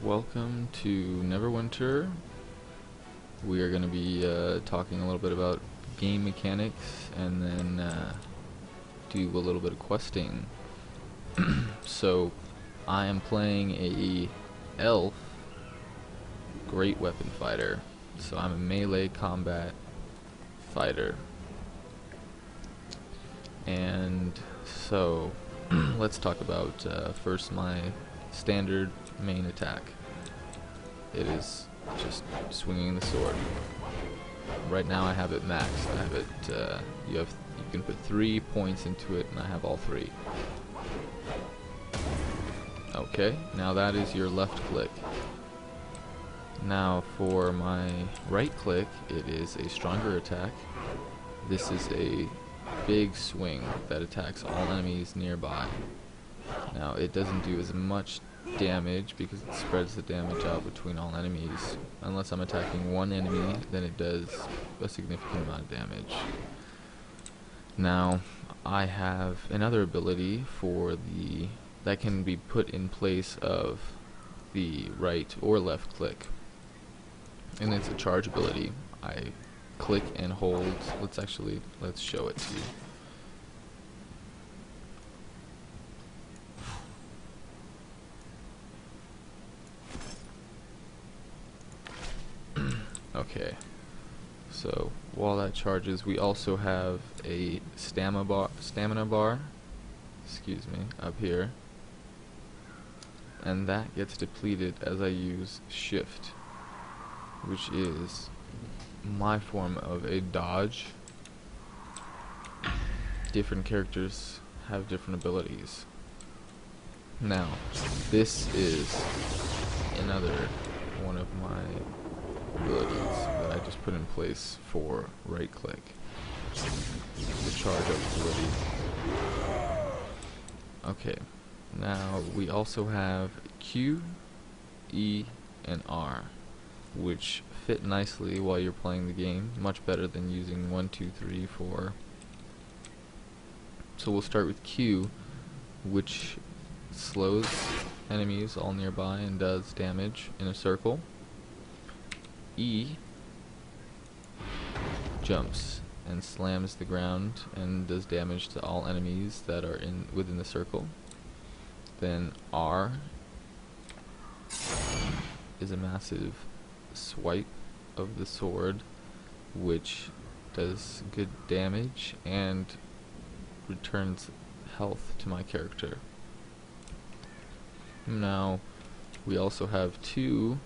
Welcome to Neverwinter. We are going to be talking a little bit about game mechanics and then do a little bit of questing. So, I am playing a elf great weapon fighter. So I'm a melee combat fighter. And so, let's talk about first my standard main attack. It is just swinging the sword. Right now I have it maxed. I have it. You can put 3 points into it, and I have all 3. Okay, now that is your left click. Now for my right click, it is a stronger attack. This is a big swing that attacks all enemies nearby. Now it doesn't do as much damage because it spreads the damage out between all enemies. Unless I'm attacking one enemy, then it does a significant amount of damage. Now I have another ability for that can be put in place of the right or left click, and it's a charge ability. I click and hold. Let's show it to you. Okay, so while that charges, we also have a stamina bar, excuse me, up here, and that gets depleted as I use shift, which is my form of a dodge. Different characters have different abilities. Now, this is another one of my abilities that I just put in place for right click, the charge up ability. Okay, now we also have Q, E, and R, which fit nicely while you're playing the game, much better than using 1, 2, 3, 4. So we'll start with Q, which slows enemies all nearby and does damage in a circle. E jumps and slams the ground and does damage to all enemies that are within the circle. Then R is a massive swipe of the sword, which does good damage and returns health to my character. Now we also have 2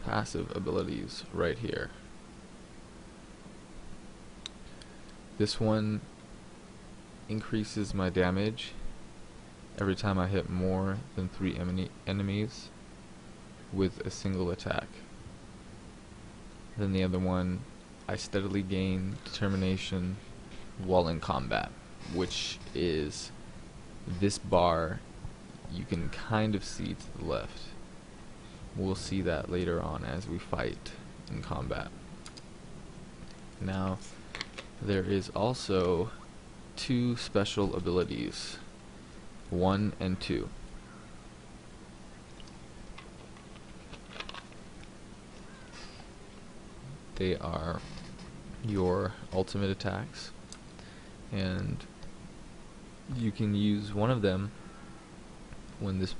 passive abilities right here. This one increases my damage every time I hit more than 3 enemies with a single attack. Then the other one, I steadily gain determination while in combat, which is this bar you can kind of see to the left. We'll see that later on as we fight in combat. Now, there is also 2 special abilities, 1 and 2. They are your ultimate attacks, and you can use one of them when this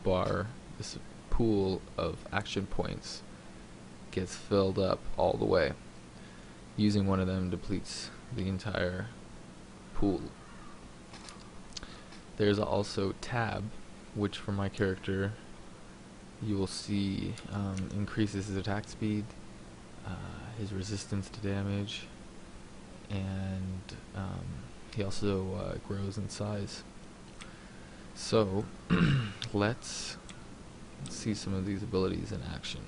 pool of action points gets filled up all the way. Using one of them depletes the entire pool. There's also tab, which for my character you will see increases his attack speed, his resistance to damage, and he also grows in size. So let's see some of these abilities in action.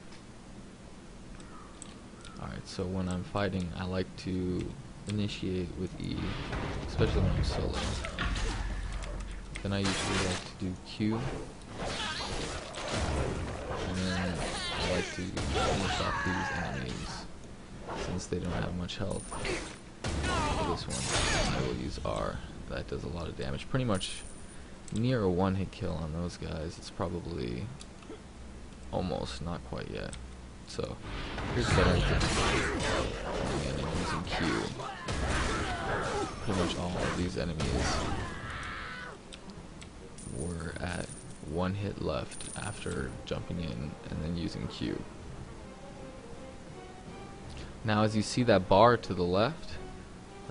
Alright, so when I'm fighting, I like to initiate with E, especially when I'm solo. Then I usually like to do Q, and then I like to finish off these enemies since they don't have much health. For this one, I will use R. That does a lot of damage. Pretty much near a one-hit kill on those guys. It's probably almost, not quite yet. So here's what I did. And I'm using Q. Pretty much all of these enemies were at one hit left after jumping in and then using Q. Now as you see that bar to the left,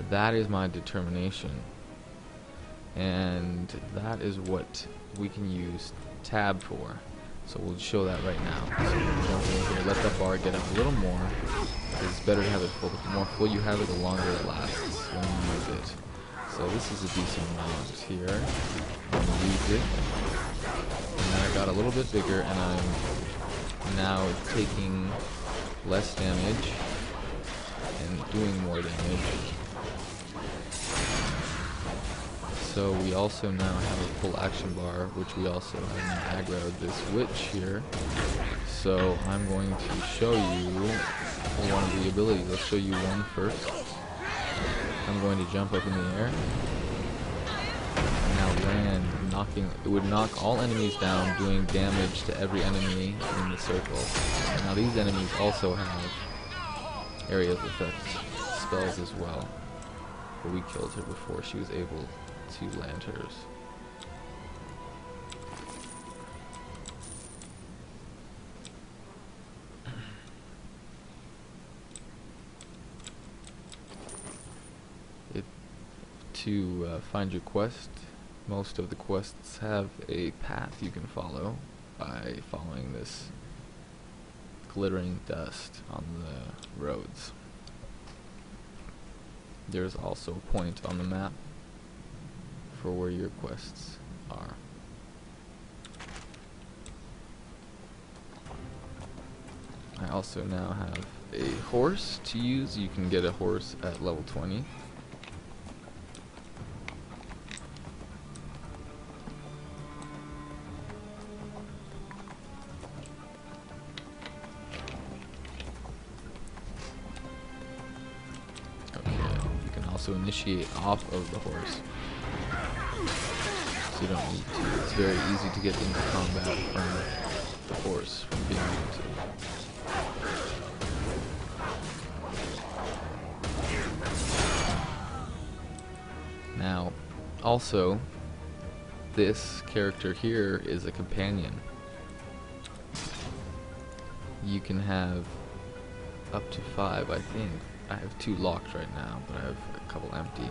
that is my determination. And that is what we can use tab for. So we'll show that right now. So we'll jump in here, let that bar get up a little more. It's better to have it full. The more full you have it, the longer it lasts when you use it. So this is a decent amount here. I'm going to use it. And then I got a little bit bigger, and I'm now taking less damage and doing more damage. So we also now have a full action bar, which we also have aggroed this witch here. So I'm going to show you one of the abilities. I'll show you one first. I'm going to jump up in the air. Now land, it would knock all enemies down, doing damage to every enemy in the circle. Now these enemies also have area of effect spells as well. But we killed her before she was able to land hers. To find your quest, most of the quests have a path you can follow by following this glittering dust on the roads. There's also a point on the map for where your quests are. I also now have a horse to use. You can get a horse at level 20. Also initiate off of the horse, so you don't need to. It's very easy to get into combat from the horse from being able to. Now, also, this character here is a companion. You can have up to 5, I think. I have 2 locked right now, but I have a couple empty.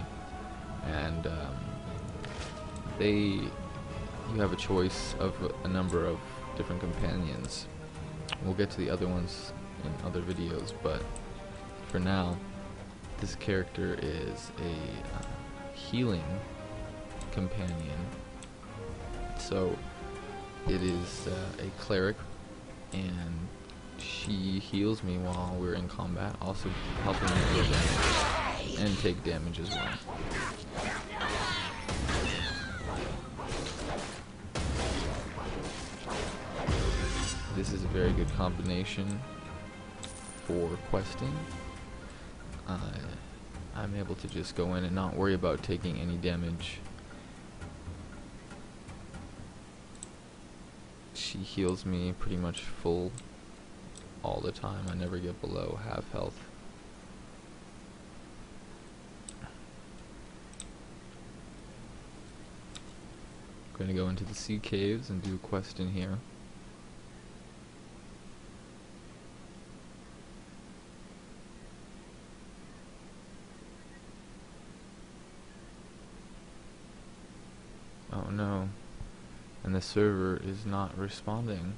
And you have a choice of a number of different companions. We'll get to the other ones in other videos, but for now, this character is a healing companion. So it is a cleric, and she heals me while we're in combat, also helping me deal damage and take damage as well. This is a very good combination for questing. I'm able to just go in and not worry about taking any damage. She heals me pretty much full all the time. I never get below half health. I'm going to go into the sea caves and do a quest in here. Oh no, and the server is not responding.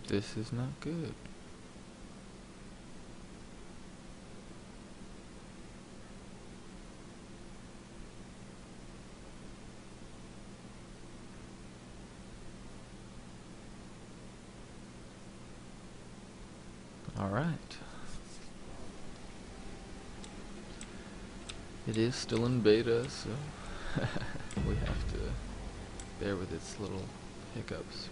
This is not good. Alright. It is still in beta, so we have to bear with its little hiccups.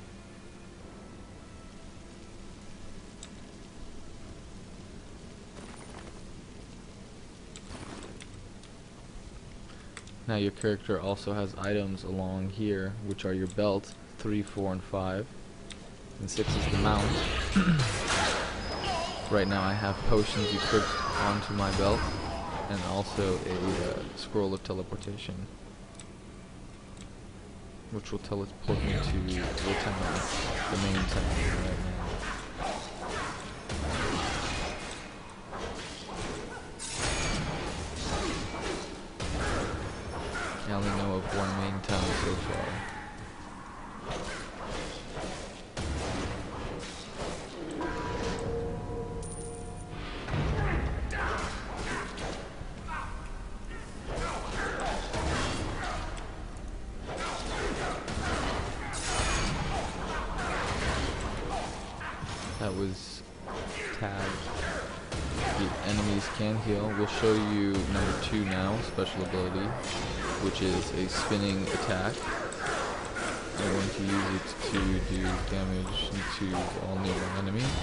Now your character also has items along here, which are your belt, 3, 4, and 5. And 6 is the mount. Right now I have potions equipped onto my belt, and also a scroll of teleportation, which will teleport me to the town, the main town right now. I only know of one main town so far. That was tagged. The enemies can heal. We'll show you number 2 now, special ability, which is a spinning attack. I'm going to use it to do damage to all nearby enemies.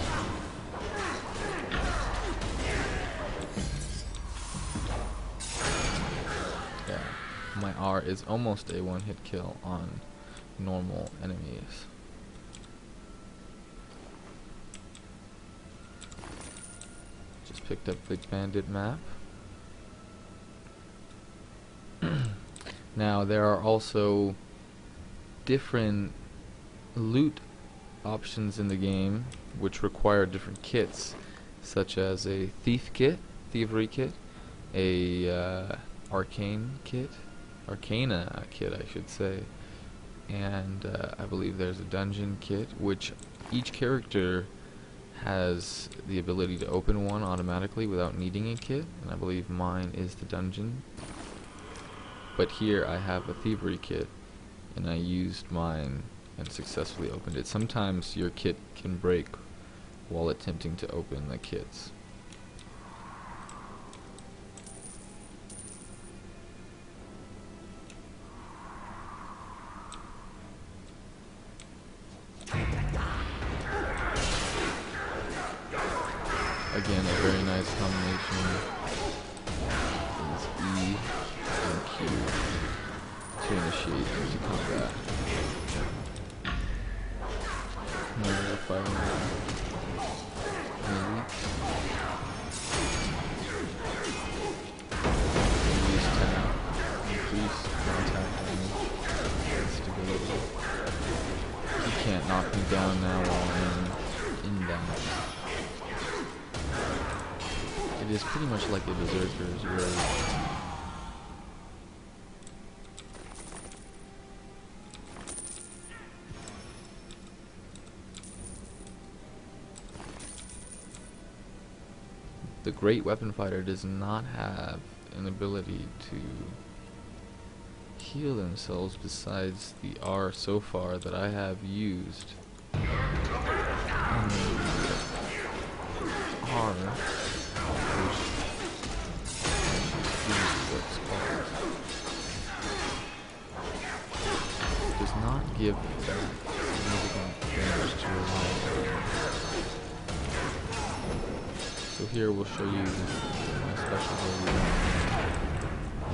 Yeah, my R is almost a one-hit kill on normal enemies. Just picked up the bandit map. Now there are also different loot options in the game which require different kits, such as a thief kit, thievery kit, a arcane kit, arcana kit I should say, and I believe there's a dungeon kit, which each character has the ability to open one automatically without needing a kit, and I believe mine is the dungeon. But here I have a thievery kit, and I used mine and successfully opened it. Sometimes your kit can break while attempting to open the kits. Again, a very nice combination is E and Q to initiate into combat. Another fighting maybe. Use tap, increase contact damage, stability. You can't knock me down now while I'm in damage. It is pretty much like a berserker's robe. The great weapon fighter does not have an ability to heal themselves besides the R so far that I have used. R, does not give that significant damage to your life. So here we'll show you my special ability.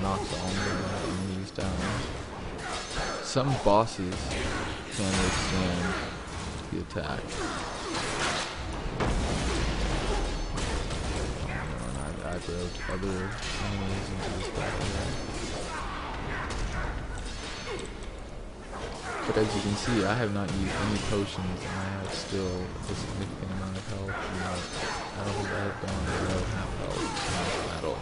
Knocks all the enemies down. Some bosses can withstand the attack. And I've aggroed other enemies into this battle. But as you can see, I have not used any potions, and I have still a significant amount of health. I don't think I have gone below half health in this battle.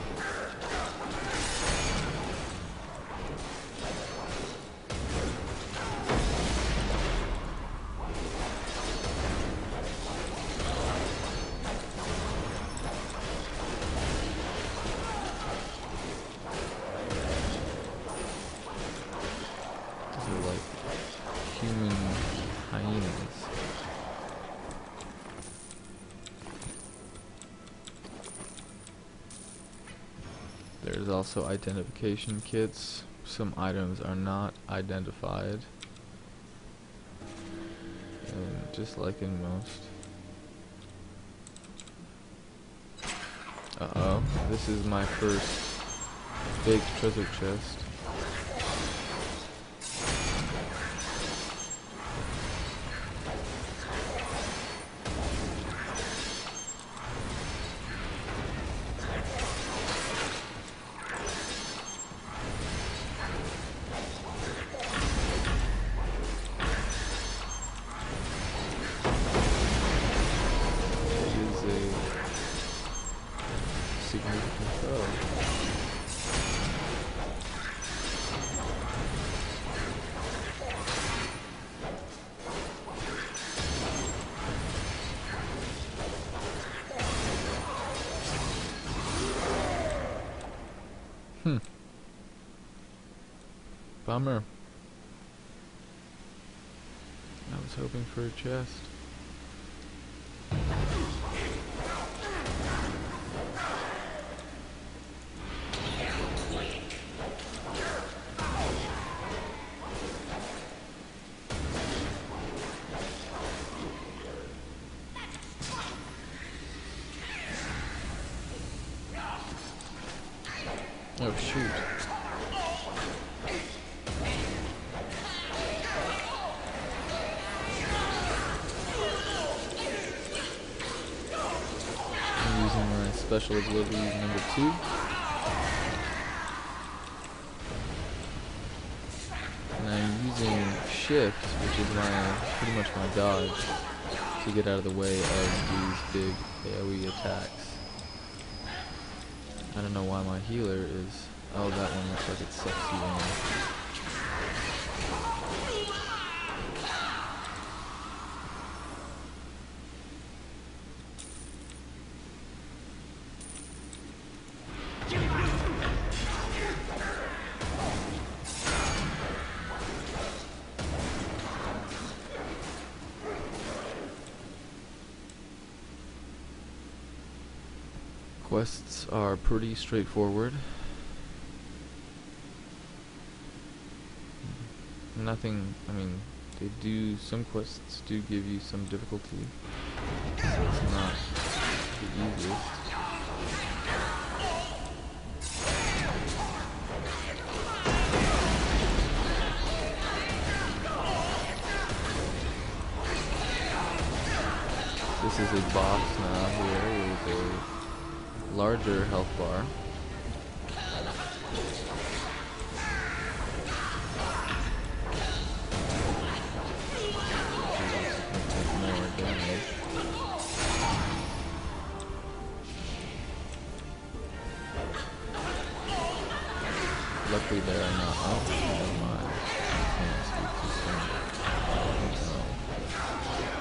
These are like human hyenas. There's also identification kits. Some items are not identified. just like in most. Uh-oh, this is my first big treasure chest. Bummer. I was hoping for a chest. Oh shoot. I'm using my special ability number 2. And I'm using shift, which is pretty much my dodge, to get out of the way of these big AoE attacks. I don't know why my healer is... Oh, that one looks like it's sexy one. Quests are pretty straightforward. Nothing, I mean, some quests do give you some difficulty, so it's not the easiest. This is a boss now here with a larger health bar. Luckily there I'm not. Oh, never mind. I can't speak too soon.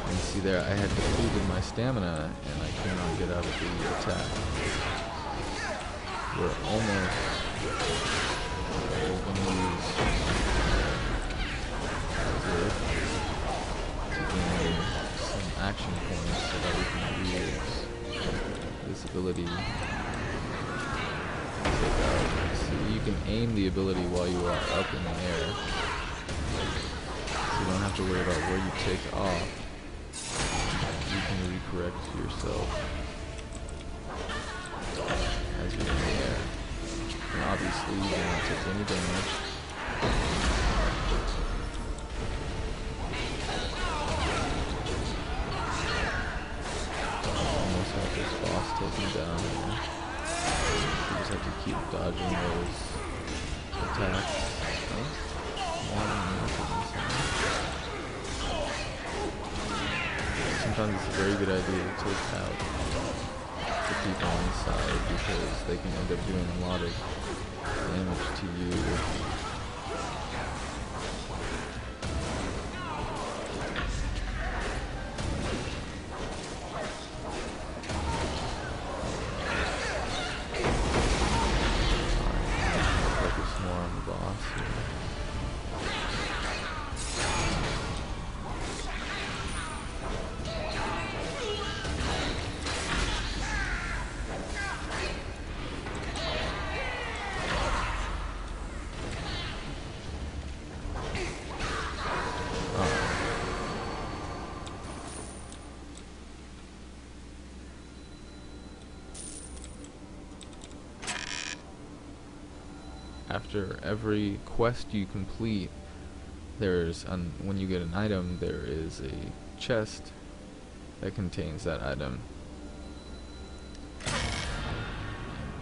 And see there, I had depleted my stamina and I cannot get out of the attack. We're almost going to use to gain some action points so that we can use this ability. You can aim the ability while you are up in the air, so you don't have to worry about where you take off. You can recorrect yourself as you're in the air, and obviously you do not take any damage. Almost have this boss taken down here. You just have to keep dodging those attacks. Sometimes it's a very good idea to take out the people on the side because they can end up doing a lot of damage to you. after every quest you complete, when you get an item, there is a chest that contains that item.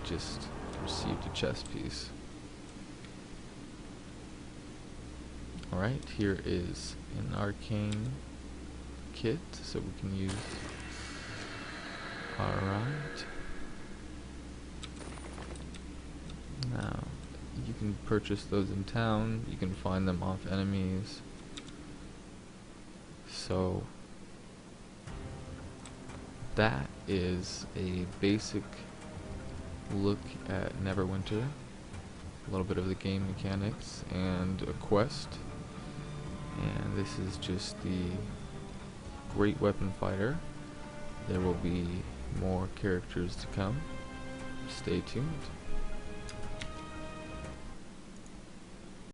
Just received a chest piece. Alright, here is an Arcane kit, so we can use. Alright. Now, you can purchase those in town, you can find them off enemies. So, that is a basic look at Neverwinter. A little bit of the game mechanics and a quest. And this is just the Great Weapon Fighter. There will be more characters to come. Stay tuned.